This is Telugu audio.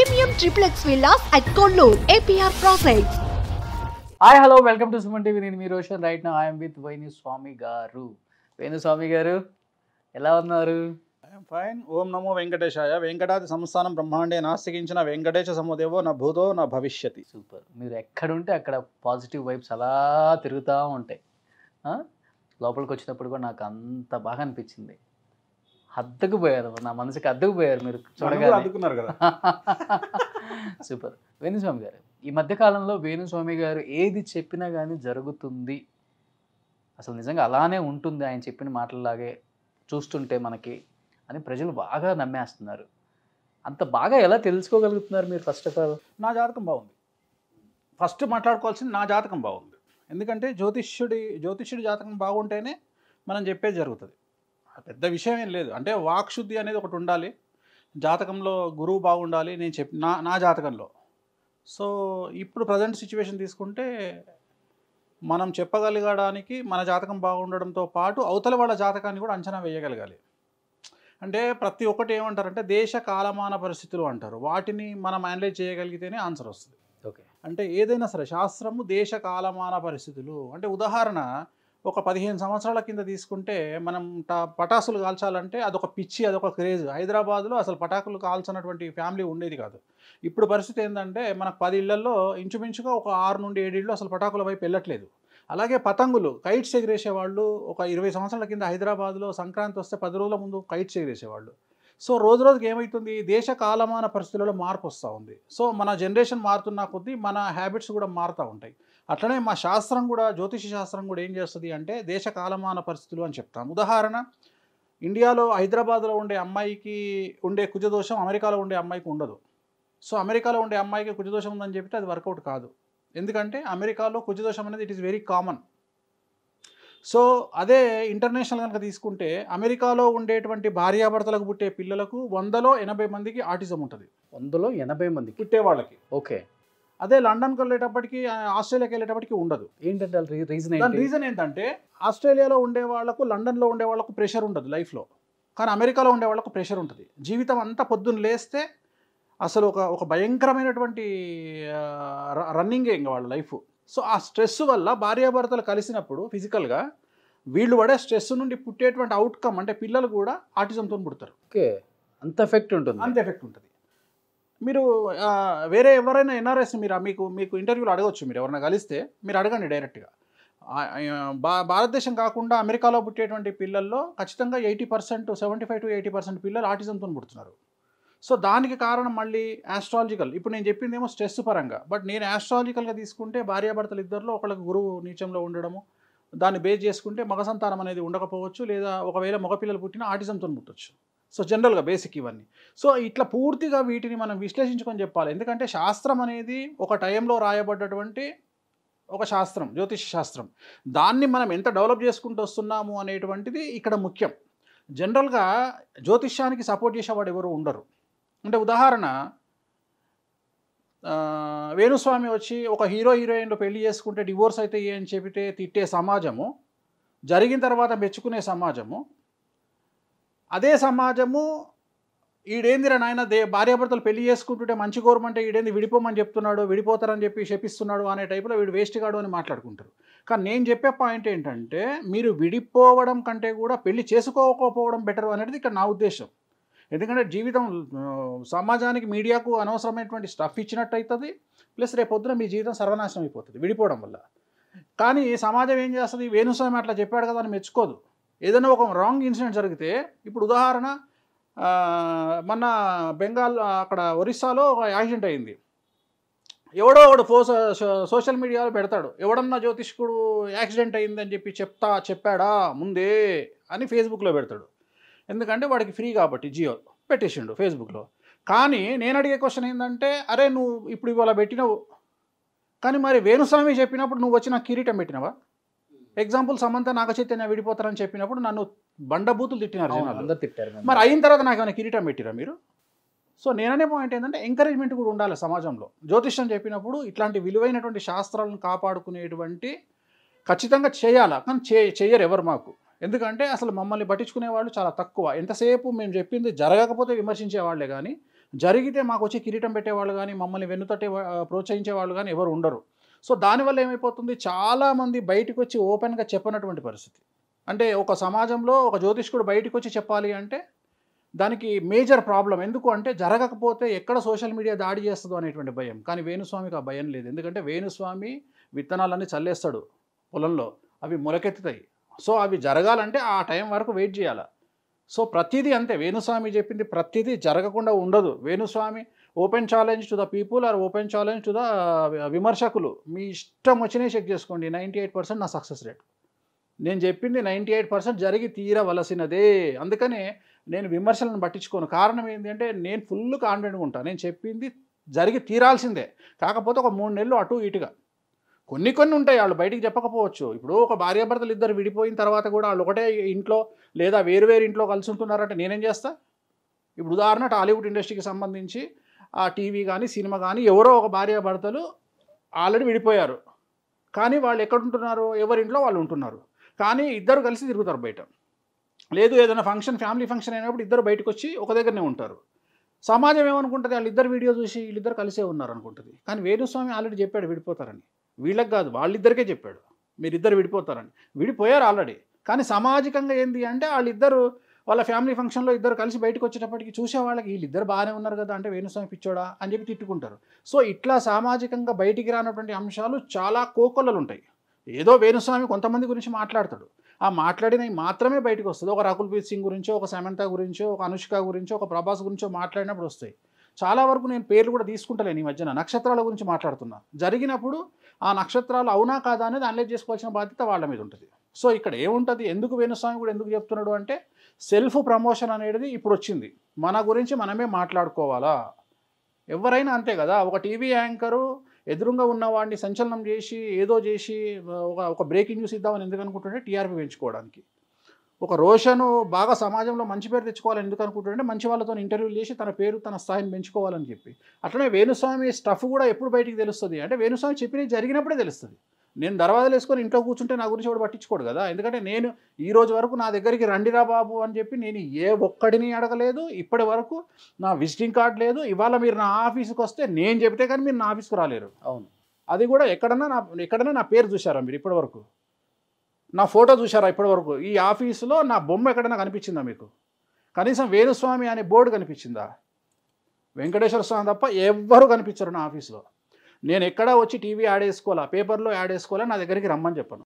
Premium triplex villas at Kollur, APR Projects. Hi hello welcome to Suman TV. నేను మీ Roshan. Right now I'm with Venuswamy garu. Venuswamy గారు ఎలా ఉన్నారు? ఫైన్. ఓం నమో వెంకటేశాయ. వెంకటాది సంస్థానం బ్రహ్మాండే నాస్తికించిన వెంకటేశ సముదేవో నా భూతో నా భవిష్యతి. సూపర్. మీరు ఎక్కడుంటే అక్కడ పాజిటివ్ వైబ్స్ అలా తిరుగుతూ ఉంటాయి. లోపలికి వచ్చినప్పుడు కూడా నాకు అంత బాగా అనిపించింది. అద్దకుపోయారు, నా మనసుకి అద్దకుపోయారు మీరు చూడగానే. అద్దుకున్నారు కదా. సూపర్. వేణుస్వామి గారు, ఈ మధ్యకాలంలో వేణుస్వామి గారు ఏది చెప్పినా కానీ జరుగుతుంది, అసలు నిజంగా అలానే ఉంటుంది ఆయన చెప్పిన మాటల్లాగే చూస్తుంటే మనకి అని ప్రజలు బాగా నమ్మేస్తున్నారు. అంత బాగా ఎలా తెలుసుకోగలుగుతున్నారు మీరు? ఫస్ట్ ఆఫ్ ఆల్ నా జాతకం బాగుంది. ఫస్ట్ మాట్లాడుకోవాల్సింది నా జాతకం బాగుంది. ఎందుకంటే జ్యోతిష్యుడి జాతకం బాగుంటేనే మనం చెప్పేది జరుగుతుంది. పెద్ద విషయం ఏం లేదు. అంటే వాక్శుద్ధి అనేది ఒకటి ఉండాలి, జాతకంలో గురువు బాగుండాలి. నేను నా జాతకంలో. సో ఇప్పుడు ప్రజెంట్ సిచ్యువేషన్ తీసుకుంటే మనం చెప్పగలగడానికి మన జాతకం బాగుండడంతో పాటు అవతల వాళ్ళ జాతకాన్ని కూడా అంచనా వేయగలగాలి. అంటే ప్రతి ఒక్కటి ఏమంటారంటే దేశ కాలమాన పరిస్థితులు అంటారు. వాటిని మనం మేనేజ్ చేయగలిగితేనే ఆన్సర్ వస్తుంది. ఓకే. అంటే ఏదైనా సరే శాస్త్రము దేశ కాలమాన పరిస్థితులు. అంటే ఉదాహరణ ఒక 15 సంవత్సరాల కింద తీసుకుంటే మనం పటాసులు కాల్చాలంటే అదొక పిచ్చి, అదొక క్రేజ్. హైదరాబాద్లో అసలు పటాకులు కాల్చినటువంటి ఫ్యామిలీ ఉండేది కాదు. ఇప్పుడు పరిస్థితి ఏంటంటే మనకు 10 ఇళ్లలో ఇంచుమించుగా ఒక 6 నుండి 7 ఇళ్ళు అసలు పటాకుల వైపు వెళ్ళట్లేదు. అలాగే పతంగులు, కైట్స్ ఎగిరేసేవాళ్ళు ఒక 20 సంవత్సరాల కింద హైదరాబాద్లో సంక్రాంతి వస్తే 10 రోజుల ముందు కైట్స్ ఎగిరేసేవాళ్ళు. సో రోజు రోజుకి ఏమవుతుంది, దేశ కాలమాన పరిస్థితులలో మార్పు వస్తూ ఉంది. సో మన జనరేషన్ మారుతున్న కొద్దీ మన హ్యాబిట్స్ కూడా మారుతూ ఉంటాయి. అట్లనే మా శాస్త్రం కూడా, జ్యోతిష శాస్త్రం కూడా ఏం చేస్తుంది అంటే దేశ కాలమాన పరిస్థితులు అని చెప్తాం. ఉదాహరణ, ఇండియాలో హైదరాబాద్లో ఉండే అమ్మాయికి ఉండే కుజదోషం అమెరికాలో ఉండే అమ్మాయికి ఉండదు. సో అమెరికాలో ఉండే అమ్మాయికి కుజదోషం ఉందని చెప్తే అది వర్కౌట్ కాదు. ఎందుకంటే అమెరికాలో కుజదోషం అనేది it is very common. So అదే ఇంటర్నేషనల్ కనుక తీసుకుంటే అమెరికాలో ఉండేటువంటి భార్యాభర్తలకు పుట్టే పిల్లలకు 100లో 80 మందికి ఆటిజం ఉంటుంది. 100లో 80 మంది పుట్టే వాళ్ళకి. ఓకే. అదే లండన్కి వెళ్ళేటప్పటికి, ఆస్ట్రేలియాకి వెళ్ళేటప్పటికి ఉండదు. ఏంటంటే రీజన్ దాని రీజన్ ఏంటంటే ఆస్ట్రేలియాలో ఉండే వాళ్ళకు, లండన్లో ఉండే వాళ్ళకు ప్రెషర్ ఉండదు లైఫ్లో, కానీ అమెరికాలో ఉండే వాళ్ళకు ప్రెషర్ ఉంటుంది. జీవితం అంతా పొద్దున్న లేస్తే అసలు ఒక భయంకరమైనటువంటి రన్నింగే ఇంకా వాళ్ళ లైఫ్. సో ఆ స్ట్రెస్ వల్ల భార్యాభర్తలు కలిసినప్పుడు ఫిజికల్గా వీళ్ళు పడే స్ట్రెస్ నుండి పుట్టేటువంటి అవుట్కమ్ అంటే పిల్లలు కూడా ఆటిజంతో పుడతారు. ఓకే. అంత ఎఫెక్ట్ ఉంటుంది. అంత ఎఫెక్ట్ ఉంటుంది. మీరు వేరే ఎవరైనా ఎన్ఆర్ఎస్ మీకు ఇంటర్వ్యూలో అడగవచ్చు. మీరు ఎవరైనా కలిస్తే మీరు అడగండి డైరెక్ట్గా. భారతదేశం కాకుండా అమెరికాలో పుట్టేటువంటి పిల్లల్లో ఖచ్చితంగా 80%, 75 to 80% పిల్లలు ఆటిజంతో పుడుతున్నారు. సో దానికి కారణం మళ్ళీ ఆస్ట్రాలజికల్. ఇప్పుడు నేను చెప్పింది ఏమో స్ట్రెస్ పరంగా, బట్ నేను ఆస్ట్రాలజికల్గా తీసుకుంటే భార్యాభర్తలు ఇద్దరిలో ఒకళ్ళకి గురువు నీచంలో ఉండడము, దాన్ని బేస్ చేసుకుంటే మగ సంతానం అనేది ఉండకపోవచ్చు, లేదా ఒకవేళ మగపిల్లలు పుట్టిన ఆటిజంతో పుట్టవచ్చు. సో జనరల్గా బేసిక్ ఇవన్నీ. సో ఇట్లా పూర్తిగా వీటిని మనం విశ్లేషించుకొని చెప్పాలి. ఎందుకంటే శాస్త్రం అనేది ఒక టైంలో రాయబడ్డటువంటి ఒక శాస్త్రం, జ్యోతిష శాస్త్రం. దాన్ని మనం ఎంత డెవలప్ చేసుకుంటూ వస్తున్నాము అనేటువంటిది ఇక్కడ ముఖ్యం. జనరల్గా జ్యోతిష్యానికి సపోర్ట్ చేసేవాడు ఎవరు ఉండరు. అంటే ఉదాహరణ, వేణుస్వామి వచ్చి ఒక హీరోయిన్లు పెళ్లి చేసుకుంటే డివోర్స్ అయితే అని చెబితే తిట్టే సమాజము, జరిగిన తర్వాత మెచ్చుకునే సమాజము. అదే సమాజము ఈడేందిరా నాయన భార్యాభర్తలు పెళ్లి చేసుకుంటుంటే మంచి కోరమంటే ఈడేంది విడిపోమని చెప్తున్నాడు, విడిపోతారని చెప్పి శపిస్తున్నాడు అనే టైపులో వీడు వేస్ట్ కాడు అని మాట్లాడుకుంటారు. కానీ నేను చెప్పే పాయింట్ ఏంటంటే మీరు విడిపోవడం కంటే కూడా పెళ్లి చేసుకోకపోవడం బెటర్ అనేది ఇక్కడ నా ఉద్దేశం. ఎందుకంటే జీవితం సమాజానికి, మీడియాకు అనవసరమైనటువంటి స్టఫ్ ఇచ్చినట్టు అవుతుంది. ప్లస్ రేపొద్దున మీ జీవితం సర్వనాశనం అయిపోతుంది విడిపోవడం వల్ల. కానీ సమాజం ఏం చేస్తుంది, వేణుస్వామి అట్లా చెప్పాడు కదా అని మెచ్చుకోదు. ఏదైనా ఒక రాంగ్ ఇన్సిడెంట్ జరిగితే, ఇప్పుడు ఉదాహరణ మొన్న బెంగాల్ అక్కడ ఒరిస్సాలో ఒక యాక్సిడెంట్ అయింది. ఎవడో ఒకడు సోషల్ మీడియాలో పెడతాడు, ఎవడన్నా జ్యోతిష్కుడు యాక్సిడెంట్ అయిందని చెప్పి చెప్పాడా ముందే అని ఫేస్బుక్లో పెడతాడు. ఎందుకంటే వాడికి ఫ్రీ కాబట్టి జియో పెట్టేసిండు ఫేస్బుక్లో. కానీ నేను అడిగే క్వశ్చన్ ఏంటంటే, అరే నువ్వు ఇప్పుడు ఇవాళ పెట్టినావు, కానీ మరి వేణుస్వామి చెప్పినప్పుడు నువ్వు వచ్చి నాకు కిరీటం పెట్టినావా? ఎగ్జాంపుల్, సమంత నాగ చైతన్య విడిపోతారని చెప్పినప్పుడు నన్ను బండబూతులు తిట్టినారు జనాలు. మరి అయిన తర్వాత నాకు ఏమైనా కిరీటం పెట్టిరా మీరు? సో నేననే పాయింట్ ఏంటంటే ఎంకరేజ్మెంట్ కూడా ఉండాలి సమాజంలో. జ్యోతిష్యం చెప్పినప్పుడు ఇట్లాంటి విలువైనటువంటి శాస్త్రాలను కాపాడుకునేటువంటి ఖచ్చితంగా చేయాలా, కానీ చెయ్యరు ఎవరు మాకు. ఎందుకంటే అసలు మమ్మల్ని పట్టించుకునే వాళ్ళు చాలా తక్కువ. ఎంతసేపు మేము చెప్పింది జరగకపోతే విమర్శించే వాళ్ళే కానీ జరిగితే మాకు వచ్చి కిరీటం పెట్టేవాళ్ళు కానీ మమ్మల్ని వెన్నుతట్టే ప్రోత్సహించే వాళ్ళు కానీ ఎవరు ఉండరు. సో దానివల్ల ఏమైపోతుంది, చాలామంది బయటకు వచ్చి ఓపెన్గా చెప్పనటువంటి పరిస్థితి. అంటే ఒక సమాజంలో ఒక జ్యోతిష్కుడు బయటకు వచ్చి చెప్పాలి అంటే దానికి మేజర్ ప్రాబ్లం. ఎందుకు అంటే జరగకపోతే ఎక్కడ సోషల్ మీడియా దాడి చేస్తుందో అనేటువంటి భయం. కానీ వేణుస్వామికి ఆ భయం లేదు. ఎందుకంటే వేణుస్వామి విత్తనాలన్నీ చల్లేస్తాడు పొలంలో, అవి మొలకెత్తుతాయి. సో అవి జరగాలంటే ఆ టైం వరకు వెయిట్ చేయాలి. సో ప్రతిదీ అంతే, వేణుస్వామి చెప్పింది ప్రతిదీ జరగకుండా ఉండదు. Venuswamy open challenge to the people or open challenge to the విమర్శకులు, మీ ఇష్టం వచ్చినే చెక్ చేసుకోండి. 98% నా సక్సెస్ రేట్. నేను చెప్పింది 98% జరిగి తీరవలసినదే. అందుకనే నేను విమర్శలను పట్టించుకోను. కారణం ఏంటి అంటే నేను ఫుల్ కాన్ఫిడెంట్గా ఉంటాను. నేను చెప్పింది జరిగి తీరాల్సిందే. కాకపోతే ఒక 3 నెలలు అటు ఇటుగా కొన్ని ఉంటాయి, వాళ్ళు బయటికి చెప్పకపోవచ్చు. ఇప్పుడు ఒక భార్యాభర్తలు ఇద్దరు విడిపోయిన తర్వాత కూడా వాళ్ళు ఒకటే ఇంట్లో లేదా వేరు ఇంట్లో కలిసి ఉంటున్నారంటే నేనేం చేస్తా? ఇప్పుడు ఉదాహరణ టాలీవుడ్ ఇండస్ట్రీకి సంబంధించి ఆ టీవీ కానీ సినిమా కానీ ఎవరో ఒక భార్యాభర్తలు ఆల్రెడీ విడిపోయారు, కానీ వాళ్ళు ఎక్కడ ఉంటున్నారు? ఎవరింట్లో వాళ్ళు ఉంటున్నారు, కానీ ఇద్దరు కలిసి తిరుగుతారు బయట. లేదు ఏదైనా ఫంక్షన్, ఫ్యామిలీ ఫంక్షన్ అయినప్పుడు ఇద్దరు బయటకు వచ్చి ఒక దగ్గరనే ఉంటారు. సమాజం ఏమనుకుంటుంది? వాళ్ళిద్దరు వీడియో చూసి వీళ్ళిద్దరు కలిసే ఉన్నారు అనుకుంటుంది. కానీ వేణుస్వామి ఆల్రెడీ చెప్పాడు విడిపోతారని. వీళ్ళకి కాదు, వాళ్ళిద్దరికే చెప్పాడు మీరిద్దరు విడిపోతారని. విడిపోయారు ఆల్రెడీ. కానీ సామాజికంగా ఏంది అంటే వాళ్ళిద్దరు వాళ్ళ ఫ్యామిలీ ఫంక్షన్లో ఇద్దరు కలిసి బయటకు వచ్చేటప్పటికి చూసే వాళ్ళకి వీళ్ళిద్దరు బాగానే ఉన్నారు కదా అంటే వేణుస్వామి పిచ్చోడా అని చెప్పి తిట్టుకుంటారు. సో ఇట్లా సామాజికంగా బయటికి రానటువంటి అంశాలు చాలా కోకొల్లలు ఉంటాయి. ఏదో వేణుస్వామి కొంతమంది గురించి మాట్లాడతాడు, ఆ మాట్లాడినవి మాత్రమే బయటకు వస్తుంది. ఒక రకుల్ప్రీత్ సింగ్ గురించో, ఒక సమంత గురించో, ఒక అనుష్క గురించో, ఒక ప్రభాస్ గురించో మాట్లాడినప్పుడు వస్తాయి. చాలా వరకు నేను పేర్లు కూడా తీసుకుంటలేను ఈ మధ్యన. నక్షత్రాల గురించి మాట్లాడుతున్నా. జరిగినప్పుడు ఆ నక్షత్రాలు అవునా కాదా అనేది అనలైజ్ చేసుకోవాల్సిన బాధ్యత వాళ్ళ మీద ఉంటుంది. సో ఇక్కడ ఏముంటుంది, ఎందుకు వేణుస్వామి కూడా ఎందుకు చెప్తున్నాడు అంటే సెల్ఫ్ ప్రమోషన్ అనేది ఇప్పుడు వచ్చింది. మన గురించి మనమే మాట్లాడుకోవాలా. ఎవరైనా అంతే కదా. ఒక టీవీ యాంకరు ఎదురుగా ఉన్నవాడిని సంచలనం చేసి ఏదో చేసి ఒక బ్రేకింగ్ న్యూస్ ఇద్దామని ఎందుకు అనుకుంటుంటే టీఆర్పీ పెంచుకోవడానికి. ఒక రోషను బాగా సమాజంలో మంచి పేరు తెచ్చుకోవాలని ఎందుకు అనుకుంటుంటే మంచి వాళ్ళతో ఇంటర్వ్యూలు చేసి తన పేరు తన స్థాయిని పెంచుకోవాలని చెప్పి. అట్లనే వేణుస్వామి స్టఫ్ కూడా ఎప్పుడు బయటికి తెలుస్తుంది అంటే వేణుస్వామి చెప్పినవి జరిగినప్పుడే తెలుస్తుంది. నేను దర్వాజాలు వేసుకొని ఇంట్లో కూర్చుంటే నా గురించి కూడా పట్టించుకోడు కదా. ఎందుకంటే నేను ఈ రోజు వరకు నా దగ్గరికి రండిరా బాబు అని చెప్పి నేను ఏ ఒక్కడిని అడగలేదు. ఇప్పటి వరకు నా విజిటింగ్ కార్డ్ లేదు. ఇవాళ మీరు నా ఆఫీస్కి వస్తే నేను చెబితే కానీ మీరు నా ఆఫీస్కి రాలేరు. అవును, అది కూడా ఎక్కడన్నా నా పేరు చూసారా మీరు ఇప్పటి వరకు? నా ఫోటో చూసారా ఇప్పటి వరకు? ఈ ఆఫీసులో నా బొమ్మ ఎక్కడైనా కనిపించిందా మీకు? కనీసం వేణుస్వామి అనే బోర్డు కనిపించిందా? వెంకటేశ్వర స్వామి తప్ప ఎవ్వరూ కనిపించరు నా ఆఫీస్లో. నేను ఎక్కడా వచ్చి టీవీ యాడ్ వేసుకోవాలా, పేపర్లో యాడ్ వేసుకోవాలా, నా దగ్గరికి రమ్మని చెప్పను.